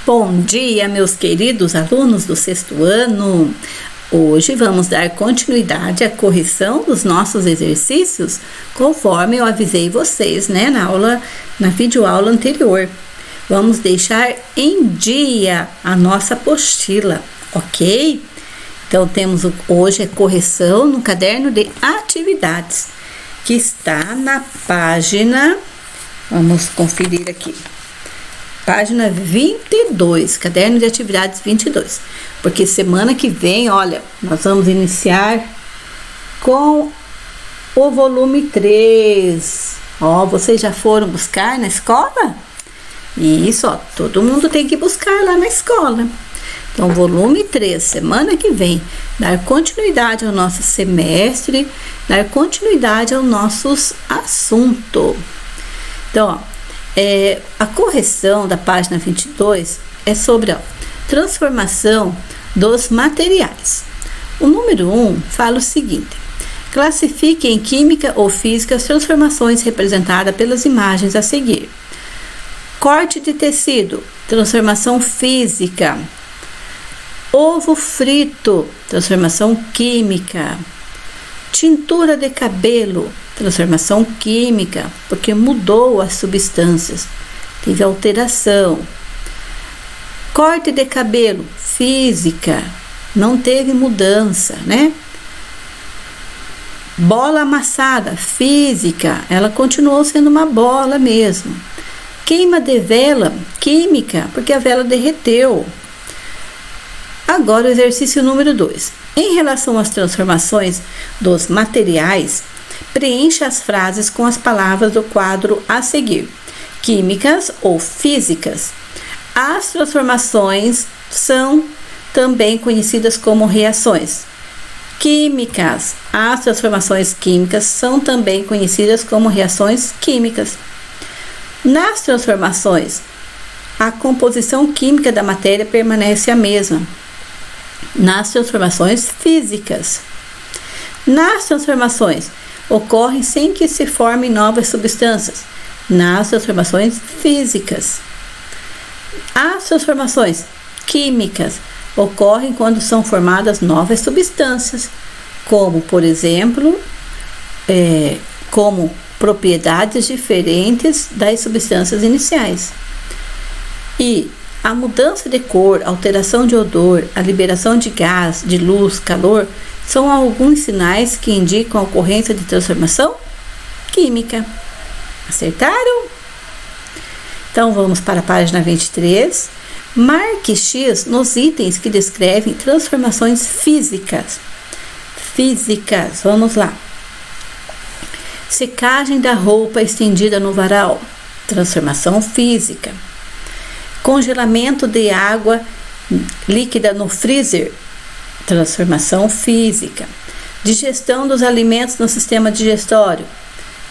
Bom dia, meus queridos alunos do sexto ano. Hoje vamos dar continuidade à correção dos nossos exercícios, conforme eu avisei vocês, na videoaula anterior. Vamos deixar em dia a nossa apostila, ok? Então temos hoje a correção no caderno de atividades, que está na página, vamos conferir aqui. Página 22, caderno de atividades 22, porque semana que vem, olha, nós vamos iniciar com o volume 3. Vocês já foram buscar na escola? Isso, todo mundo tem que buscar lá na escola. Então, volume 3, semana que vem, dar continuidade ao nosso semestre, dar continuidade aos nossos assuntos. Então, a correção da página 22 é sobre a transformação dos materiais. O número 1 fala o seguinte: classifique em química ou física as transformações representadas pelas imagens a seguir. Corte de tecido, transformação física. Ovo frito, transformação química. Tintura de cabelo, transformação química, porque mudou as substâncias, teve alteração. Corte de cabelo, física, não teve mudança, Bola amassada, física, ela continuou sendo uma bola mesmo. Queima de vela, química, porque a vela derreteu. Agora o exercício número 2. Em relação às transformações dos materiais, preencha as frases com as palavras do quadro a seguir. Químicas ou físicas. As transformações são também conhecidas como reações. Químicas. As transformações químicas são também conhecidas como reações químicas. Nas transformações, a composição química da matéria permanece a mesma. Nas transformações físicas. Nas transformações, ocorrem sem que se formem novas substâncias. Nas transformações físicas. As transformações químicas ocorrem quando são formadas novas substâncias, como, por exemplo, como propriedades diferentes das substâncias iniciais. E a mudança de cor, alteração de odor, a liberação de gás, de luz, calor, são alguns sinais que indicam a ocorrência de transformação química. Acertaram? Então vamos para a página 23. Marque X nos itens que descrevem transformações físicas. Físicas, vamos lá. Secagem da roupa estendida no varal. Transformação física. Congelamento de água líquida no freezer. Transformação física. Digestão dos alimentos no sistema digestório.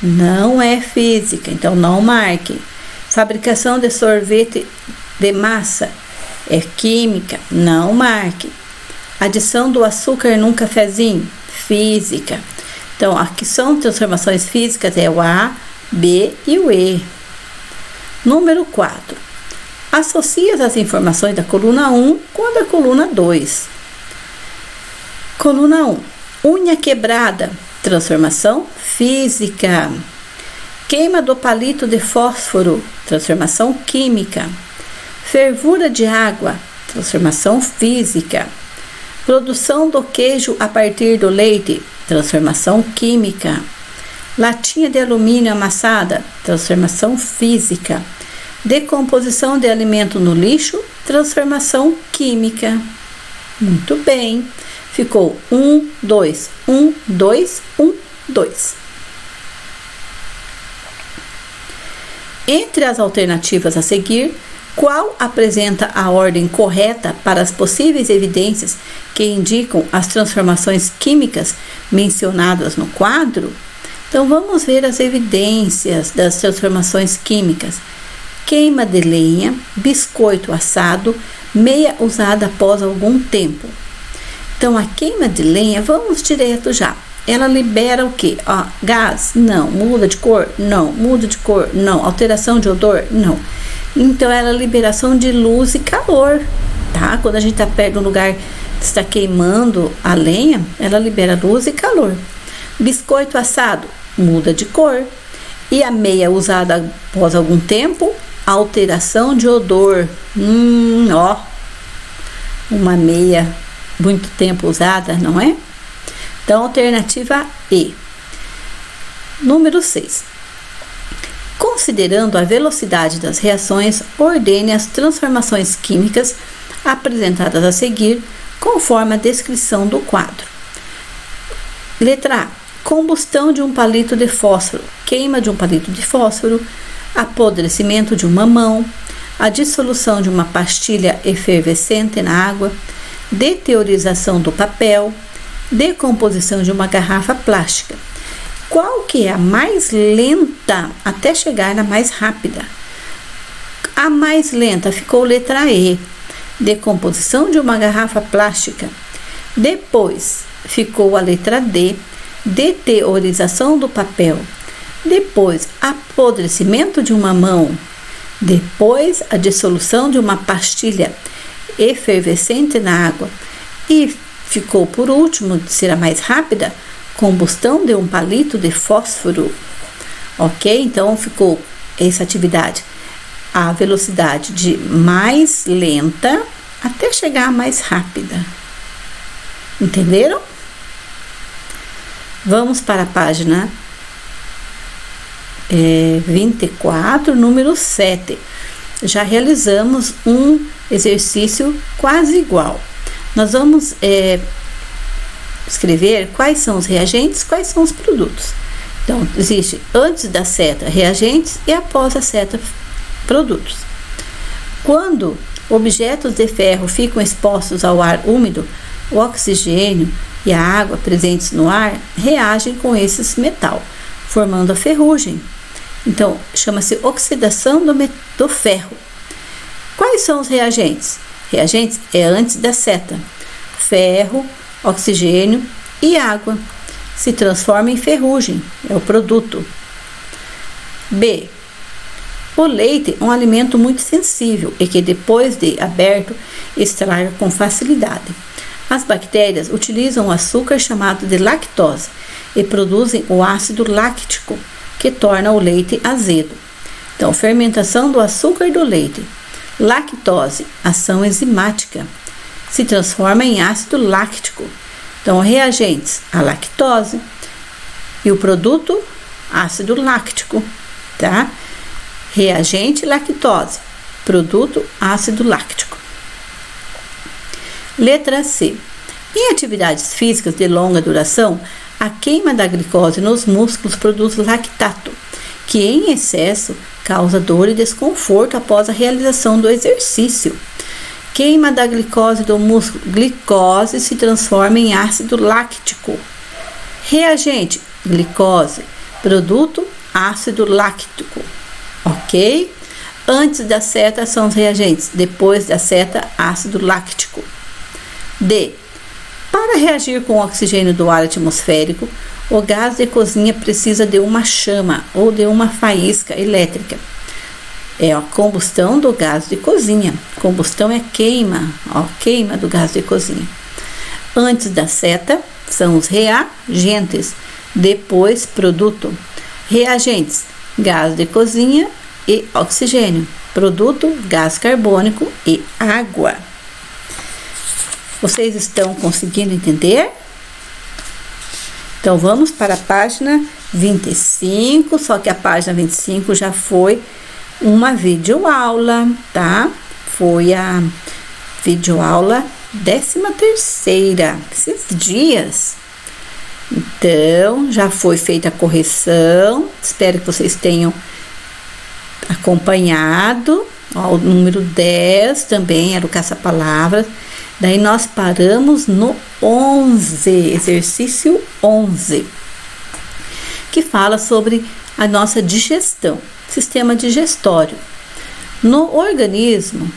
Não é física, então não marque. Fabricação de sorvete de massa. É química, não marque. Adição do açúcar num cafezinho. Física. Então, aqui são transformações físicas, é o A, B e o E. Número 4. Associe as informações da coluna 1 com a da coluna 2. Coluna 1. Unha quebrada. Transformação física. Queima do palito de fósforo. Transformação química. Fervura de água. Transformação física. Produção do queijo a partir do leite. Transformação química. Latinha de alumínio amassada. Transformação física. Decomposição de alimento no lixo. Transformação química. Muito bem. Ficou 1, 2, 1, 2, 1, 2. Entre as alternativas a seguir, qual apresenta a ordem correta para as possíveis evidências que indicam as transformações químicas mencionadas no quadro? Então, vamos ver as evidências das transformações químicas. Queima de lenha, biscoito assado, meia usada após algum tempo. Então, a queima de lenha, vamos direto já. Ela libera o quê? Gás? Não. Muda de cor? Não. Muda de cor? Não. Alteração de odor? Não. Então, ela é a liberação de luz e calor, tá? Quando a gente está perto de um lugar que está queimando a lenha, ela libera luz e calor. Biscoito assado muda de cor. E a meia usada após algum tempo, alteração de odor. Ó, uma meia muito tempo usada, não é? Então, alternativa E. Número 6. Considerando a velocidade das reações, ordene as transformações químicas apresentadas a seguir, conforme a descrição do quadro. Letra A. Combustão de um palito de fósforo, queima de um palito de fósforo, apodrecimento de um mamão, a dissolução de uma pastilha efervescente na água, deteriorização do papel, decomposição de uma garrafa plástica. Qual que é a mais lenta até chegar na mais rápida? A mais lenta ficou letra E, decomposição de uma garrafa plástica. Depois ficou a letra D, deteriorização do papel. Depois, apodrecimento de um mamão. Depois, a dissolução de uma pastilha efervescente na água. E ficou por último, de ser a mais rápida, combustão de um palito de fósforo. Ok? Então, ficou essa atividade. A velocidade de mais lenta até chegar a mais rápida. Entenderam? Vamos para a página 24, número 7. Já realizamos um exercício quase igual. Nós vamos escrever quais são os reagentes, quais são os produtos. Então, existe antes da seta reagentes e após a seta produtos. Quando objetos de ferro ficam expostos ao ar úmido, o oxigênio e a água presentes no ar reagem com esse metal, formando a ferrugem. Então, chama-se oxidação do ferro. Quais são os reagentes? Reagentes é antes da seta. Ferro, oxigênio e água. Se transforma em ferrugem, é o produto. B. O leite é um alimento muito sensível e que depois de aberto estraga com facilidade. As bactérias utilizam o açúcar chamado de lactose e produzem o ácido láctico, que torna o leite azedo. Então, fermentação do açúcar do leite. Lactose, ação enzimática, se transforma em ácido láctico. Então, reagentes, a lactose e o produto, ácido láctico, tá? Reagente, lactose, produto, ácido láctico. Letra C. Em atividades físicas de longa duração, a queima da glicose nos músculos produz lactato, que em excesso causa dor e desconforto após a realização do exercício. Queima da glicose do músculo. Glicose se transforma em ácido láctico. Reagente, glicose. Produto, ácido láctico. Ok? Antes da seta são os reagentes. Depois da seta, ácido láctico. D. Para reagir com o oxigênio do ar atmosférico, o gás de cozinha precisa de uma chama ou de uma faísca elétrica. É a combustão do gás de cozinha. Combustão é queima, queima do gás de cozinha. Antes da seta são os reagentes, depois produto. Reagentes, gás de cozinha e oxigênio. Produto, gás carbônico e água. Vocês estão conseguindo entender? Então, vamos para a página 25, só que a página 25 já foi uma videoaula, tá? Foi a videoaula 13ª, esses dias. Então, já foi feita a correção, espero que vocês tenham acompanhado. O número 10 também era o caça-palavras. Daí nós paramos no 11, exercício 11, que fala sobre a nossa digestão, sistema digestório.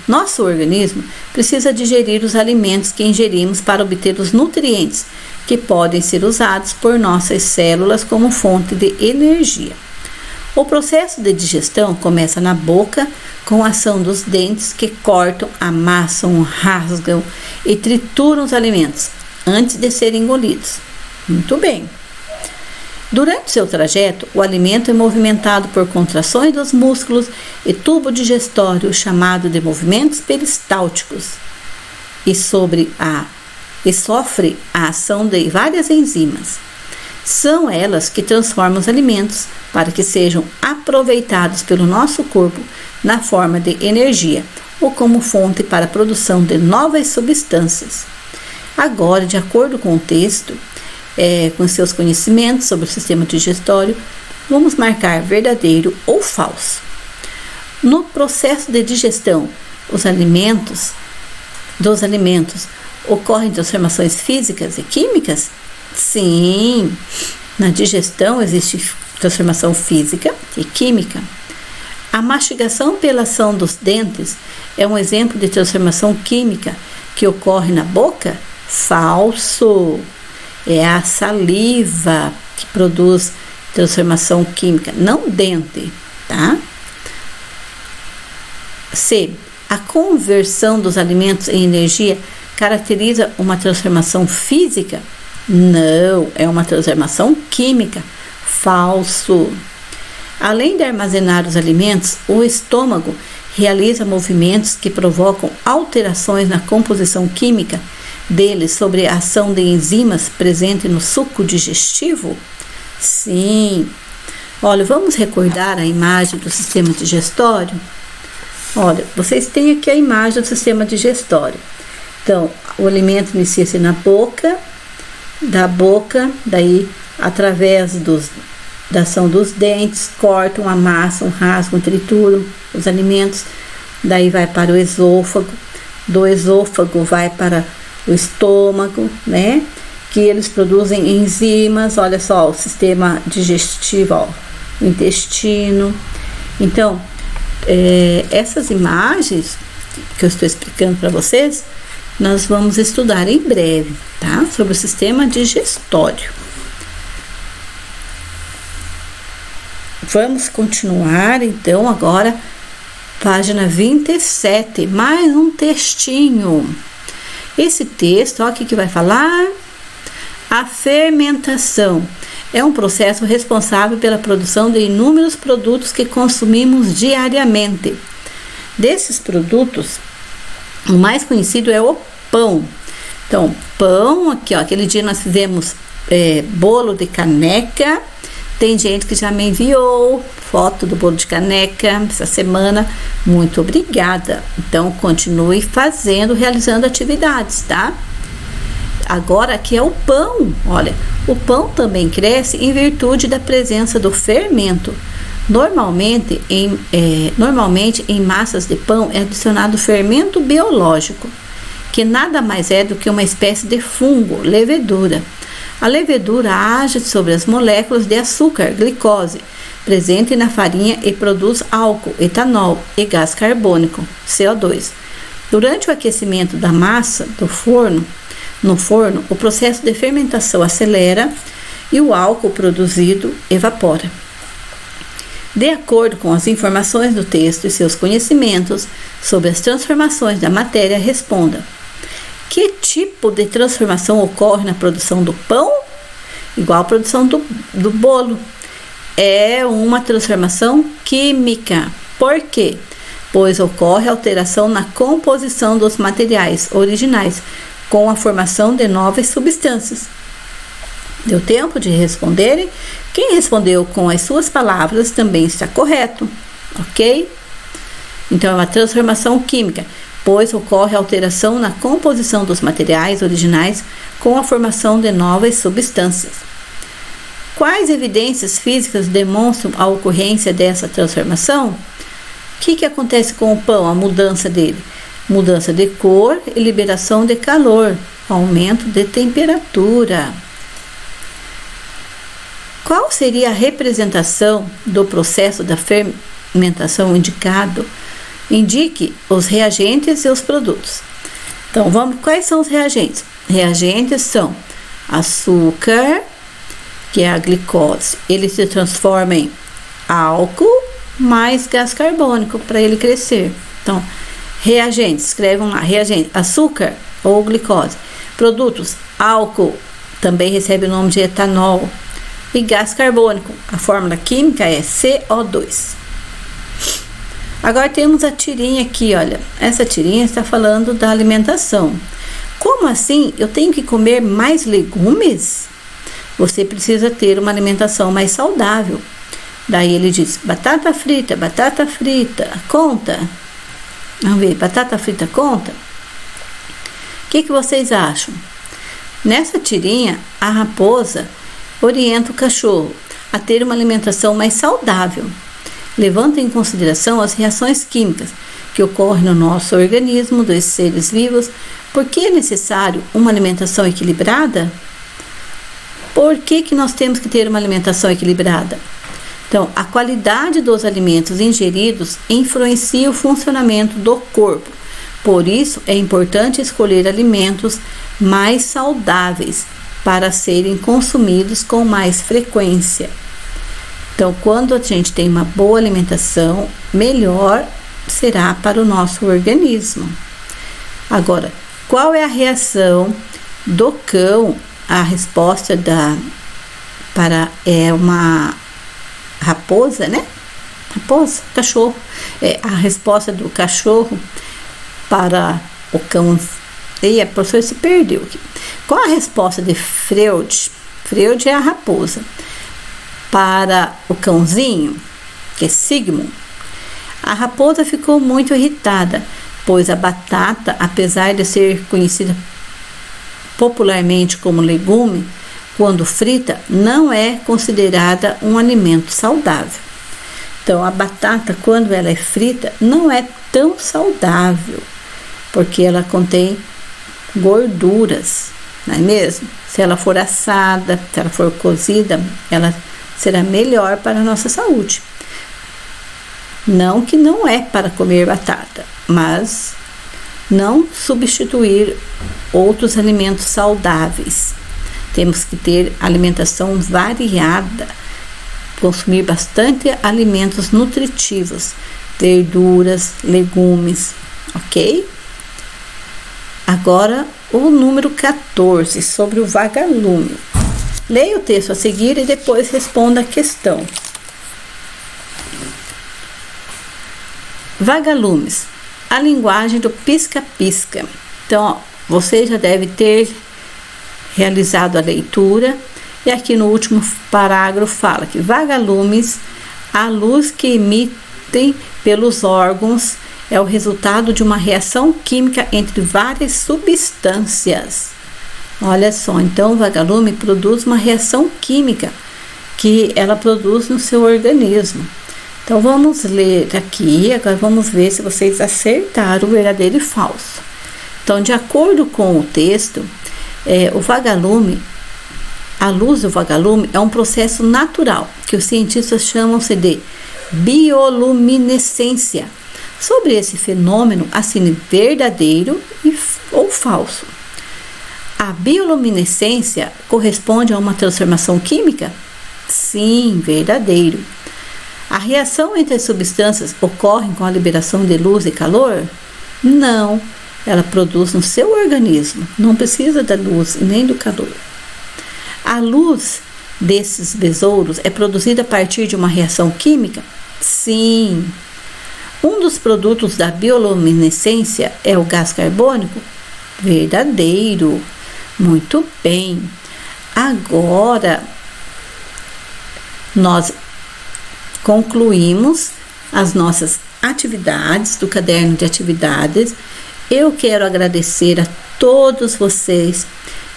Nosso organismo precisa digerir os alimentos que ingerimos para obter os nutrientes que podem ser usados por nossas células como fonte de energia. O processo de digestão começa na boca com a ação dos dentes que cortam, amassam, rasgam e trituram os alimentos antes de serem engolidos. Muito bem. Durante seu trajeto, o alimento é movimentado por contrações dos músculos e tubo digestório, chamado de movimentos peristálticos, e sofre a ação de várias enzimas. São elas que transformam os alimentos para que sejam aproveitados pelo nosso corpo na forma de energia ou como fonte para a produção de novas substâncias. Agora, de acordo com o texto, com seus conhecimentos sobre o sistema digestório, vamos marcar verdadeiro ou falso. No processo de digestão, dos alimentos ocorrem transformações físicas e químicas? Sim, na digestão existe transformação física e química. A mastigação pela ação dos dentes é um exemplo de transformação química que ocorre na boca? Falso. É a saliva que produz transformação química, não dente, tá? C. A conversão dos alimentos em energia caracteriza uma transformação física? Não, é uma transformação química. Falso. Além de armazenar os alimentos, o estômago realiza movimentos que provocam alterações na composição química deles sobre a ação de enzimas presente no suco digestivo? Sim. Olha, vamos recordar a imagem do sistema digestório? Olha, vocês têm aqui a imagem do sistema digestório. Então, o alimento inicia-se na boca, daí através da ação dos dentes, cortam, amassam, rasgam, trituram os alimentos, daí vai para o esôfago, do esôfago vai para o estômago, né? Que eles produzem enzimas, olha só, o sistema digestivo, ó, o intestino. Então, essas imagens que eu estou explicando para vocês, nós vamos estudar em breve, tá? Sobre o sistema digestório. Vamos continuar, então, agora, página 27, mais um textinho. Esse texto, ó, o que vai falar? A fermentação é um processo responsável pela produção de inúmeros produtos que consumimos diariamente. Desses produtos, o mais conhecido é o pão. Então, pão, aqui, ó, aquele dia nós fizemos bolo de caneca. Tem gente que já me enviou foto do bolo de caneca essa semana. Muito obrigada. Então, continue realizando atividades, tá? Agora, aqui é o pão. Olha, o pão também cresce em virtude da presença do fermento. Normalmente, em massas de pão é adicionado fermento biológico, que nada mais é do que uma espécie de fungo, levedura. A levedura age sobre as moléculas de açúcar, glicose, presente na farinha e produz álcool, etanol e gás carbônico, CO2. Durante o aquecimento da massa no forno, o processo de fermentação acelera e o álcool produzido evapora. De acordo com as informações do texto e seus conhecimentos sobre as transformações da matéria, responda: que tipo de transformação ocorre na produção do pão? Igual a produção do bolo. É uma transformação química. Por quê? Pois ocorre alteração na composição dos materiais originais, com a formação de novas substâncias. Deu tempo de responderem? Quem respondeu com as suas palavras também está correto, ok? Então, é uma transformação química, pois ocorre alteração na composição dos materiais originais com a formação de novas substâncias. Quais evidências físicas demonstram a ocorrência dessa transformação? O que acontece com o pão, a mudança dele? Mudança de cor e liberação de calor, aumento de temperatura. Qual seria a representação do processo da fermentação indicado? Indique os reagentes e os produtos. Então, quais são os reagentes? Reagentes são açúcar, que é a glicose. Ele se transforma em álcool mais gás carbônico para ele crescer. Então, reagentes, escrevam lá, reagente, açúcar ou glicose. Produtos, álcool, também recebe o nome de etanol. E gás carbônico, a fórmula química é CO2. Agora temos a tirinha aqui, olha. Essa tirinha está falando da alimentação. Como assim? Eu tenho que comer mais legumes? Você precisa ter uma alimentação mais saudável. Daí ele diz, batata frita, conta? Vamos ver, batata frita conta? O que vocês acham? Nessa tirinha, a raposa orienta o cachorro a ter uma alimentação mais saudável, levando em consideração as reações químicas que ocorrem no nosso organismo dos seres vivos. Por que é necessário uma alimentação equilibrada? Por que nós temos que ter uma alimentação equilibrada? Então, a qualidade dos alimentos ingeridos influencia o funcionamento do corpo. Por isso, é importante escolher alimentos mais saudáveis para serem consumidos com mais frequência. Então, quando a gente tem uma boa alimentação, melhor será para o nosso organismo. Agora, qual é a reação do cão? A resposta é uma raposa, né? Raposa, cachorro. A resposta do cachorro para o cão. E a professora se perdeu aqui. Qual a resposta de Freud? Freud é a raposa. Para o cãozinho, que é Sigmund, a raposa ficou muito irritada, pois a batata, apesar de ser conhecida popularmente como legume, quando frita, não é considerada um alimento saudável. Então, a batata, quando ela é frita, não é tão saudável, porque ela contém gorduras, não é mesmo? Se ela for assada, se ela for cozida, ela será melhor para a nossa saúde. Não que não é para comer batata, mas não substituir outros alimentos saudáveis. Temos que ter alimentação variada, consumir bastante alimentos nutritivos, verduras, legumes, ok? Agora, o número 14, sobre o vagalume. Leia o texto a seguir e depois responda a questão. Vagalumes, a linguagem do pisca-pisca. Então, ó, você já deve ter realizado a leitura, e aqui no último parágrafo fala que vagalumes, a luz que emitem pelos órgãos, é o resultado de uma reação química entre várias substâncias. Olha só, então o vagalume produz uma reação química que ela produz no seu organismo. Então vamos ler aqui, agora vamos ver se vocês acertaram o verdadeiro e falso. Então, de acordo com o texto, o vagalume, a luz do vagalume é um processo natural que os cientistas chamam-se de bioluminescência. Sobre esse fenômeno, assine verdadeiro ou falso. A bioluminescência corresponde a uma transformação química? Sim, verdadeiro. A reação entre as substâncias ocorre com a liberação de luz e calor? Não, ela produz no seu organismo, não precisa da luz e nem do calor. A luz desses besouros é produzida a partir de uma reação química? Sim. Um dos produtos da bioluminescência é o gás carbônico? Verdadeiro. Muito bem. Agora, nós concluímos as nossas atividades do caderno de atividades. Eu quero agradecer a todos vocês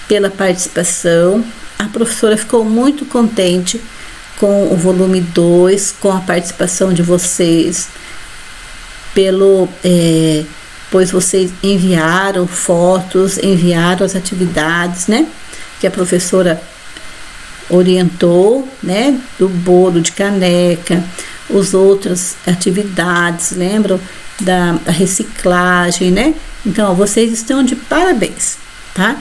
pela participação. A professora ficou muito contente com o volume 2, com a participação de vocês, pois vocês enviaram fotos, enviaram as atividades, né, que a professora orientou, né, do bolo de caneca, as outras atividades, lembram da reciclagem, né? Então, vocês estão de parabéns, tá?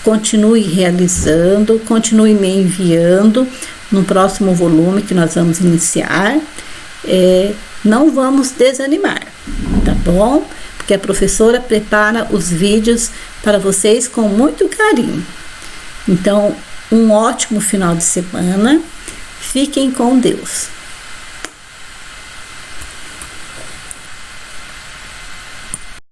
continue realizando, continue me enviando no próximo volume que nós vamos iniciar. Não vamos desanimar, tá bom? Porque a professora prepara os vídeos para vocês com muito carinho. Então, um ótimo final de semana. Fiquem com Deus.